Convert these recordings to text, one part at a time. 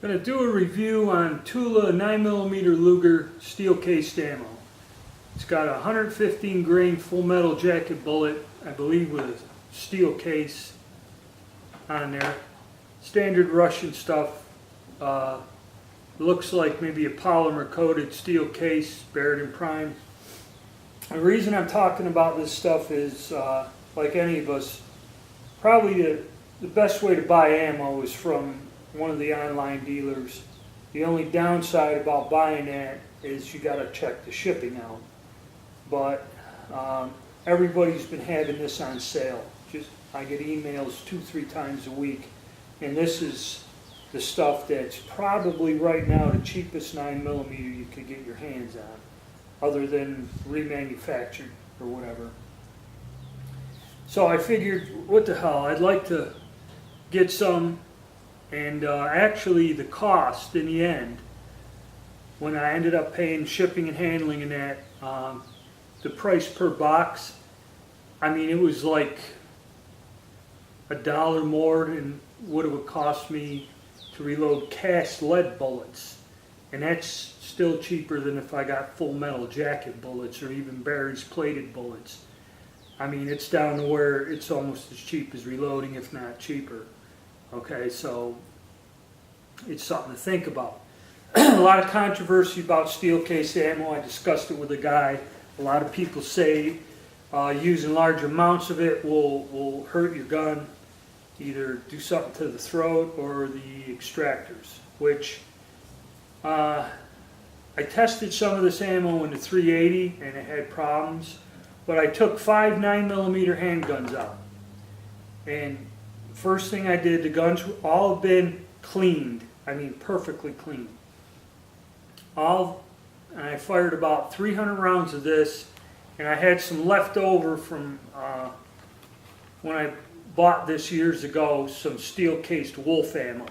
I'm going to do a review on Tula 9mm Luger steel cased ammo. It's got a 115 grain full metal jacket bullet, I believe with a steel case on there. Standard Russian stuff. Looks like maybe a polymer coated steel case, bared and primed. The reason I'm talking about this stuff is, like any of us, probably the best way to buy ammo is from one of the online dealers. The only downside about buying that is you got to check the shipping out. But everybody's been having this on sale. I get emails 2-3 times a week, and this is the stuff that's probably right now the cheapest 9mm you could get your hands on, other than remanufactured or whatever. So I figured, what the hell, I'd like to get some, and actually the cost in the end, when I ended up paying shipping and handling and that, the price per box, I mean, it was like $1 more than what it would cost me to reload cast lead bullets, and that's still cheaper than if I got full metal jacket bullets or even Barry's plated bullets. I mean, it's down to where it's almost as cheap as reloading, if not cheaper. Okay, so it's something to think about. A lot of controversy about steel case ammo. I discussed it with a guy. A lot of people say using large amounts of it will hurt your gun, either do something to the throat or the extractors, which I tested some of this ammo in the 380 and it had problems, but I took 5 9mm handguns out, and first thing I did, the guns all have been cleaned, I mean perfectly clean. And I fired about 300 rounds of this, and I had some left over from when I bought this years ago, some steel cased wolf ammo,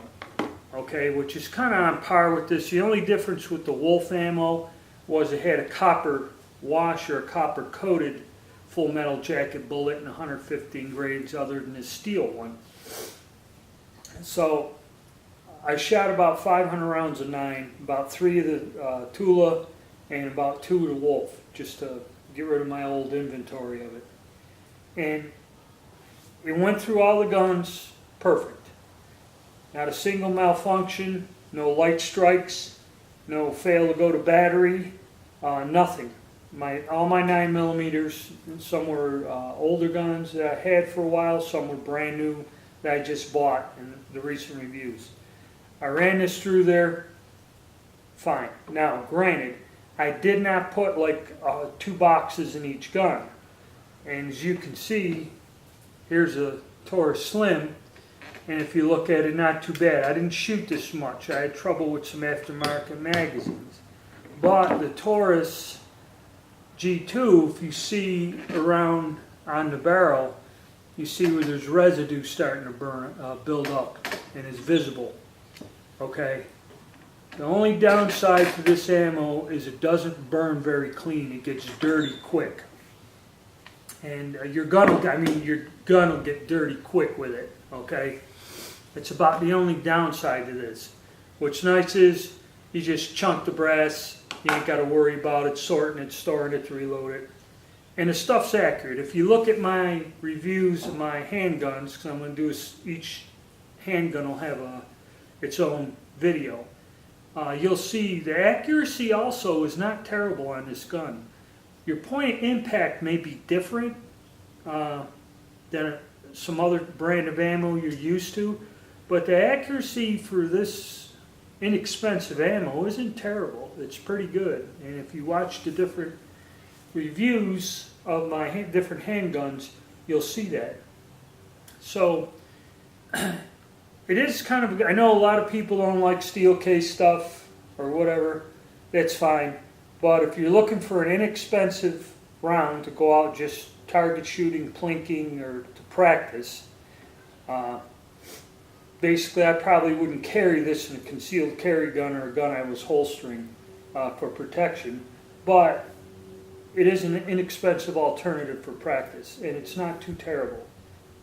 okay, which is kind of on par with this. The only difference with the wolf ammo was it had a copper wash or a copper coated full metal jacket bullet and 115 grains other than the steel one. So I shot about 500 rounds of 9, about 3 of the Tula and about 2 of the Wolf, just to get rid of my old inventory of it. And it went through all the guns perfect. Not a single malfunction, no light strikes, no fail to go to battery, nothing. All my 9mm, some were older guns that I had for a while, some were brand new that I just bought in the recent reviews. I ran this through there, fine. Now, granted, I did not put like 2 boxes in each gun. And as you can see, here's a Taurus Slim, and if you look at it, not too bad. I didn't shoot this much. I had trouble with some aftermarket magazines. But the Taurus G2, if you see around on the barrel, you see where there's residue starting to build up, and it's visible. Okay, the only downside to this ammo is it doesn't burn very clean. It gets dirty quick, and your gun will get dirty quick with it. Okay, it's about the only downside to this. What's nice is you just chunk the brass. You ain't got to worry about it, sorting it, storing it to reload it. And the stuff's accurate. If you look at my reviews of my handguns, because I'm going to do each handgun will have its own video, you'll see the accuracy also is not terrible on this gun. Your point of impact may be different than some other brand of ammo you're used to, but the accuracy for this inexpensive ammo isn't terrible. It's pretty good. And if you watch the different reviews of my different handguns, you'll see that. So it is kind of, I know a lot of people don't like steel case stuff or whatever, that's fine. But if you're looking for an inexpensive round to go out just target shooting, plinking, or to practice, basically I probably wouldn't carry this in a concealed carry gun or a gun I was holstering for protection. But it is an inexpensive alternative for practice, and it's not too terrible.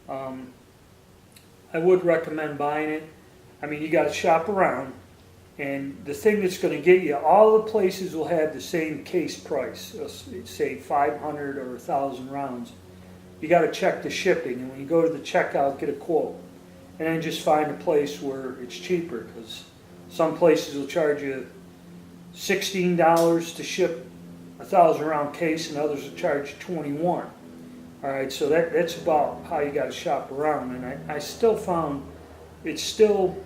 I would recommend buying it. I mean, you got to shop around. And the thing that's going to get you, all the places will have the same case price, say 500 or 1,000 rounds. You got to check the shipping, and when you go to the checkout, get a quote. And then just find a place where it's cheaper, because some places will charge you $16 to ship a 1,000 round case, and others will charge you $21. All right, so that's about how you got to shop around. And I still found it's still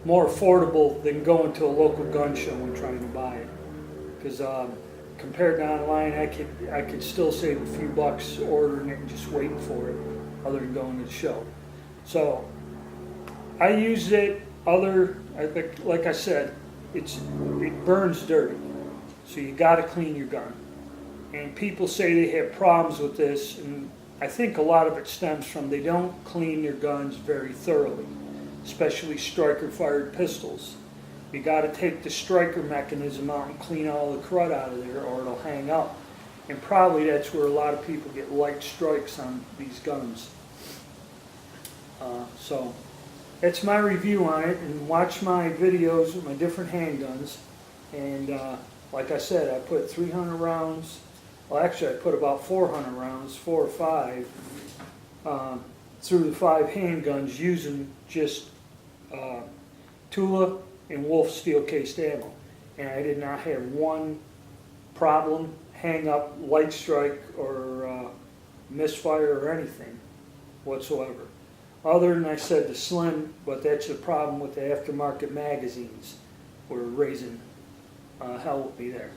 more affordable than going to a local gun show and trying to buy it. Because compared to online, I could still save a few bucks ordering it and just waiting for it, other than going to the show. So I use it. Like I said, it burns dirty, so you got to clean your gun. And people say they have problems with this, and I think a lot of it stems from they don't clean their guns very thoroughly, especially striker-fired pistols. You got to take the striker mechanism out and clean all the crud out of there, or it'll hang up. And probably that's where a lot of people get light strikes on these guns. So that's my review on it, and watch my videos with my different handguns. And like I said, I put 300 rounds. Well, actually, I put about 400 rounds, 4 or 5, through the 5 handguns using just Tula and Wolf steel cased ammo. And I did not have one problem, hang up, light strike, or misfire or anything whatsoever. Other than I said the slim, but that's the problem with the aftermarket magazines. Were raising hell with me there.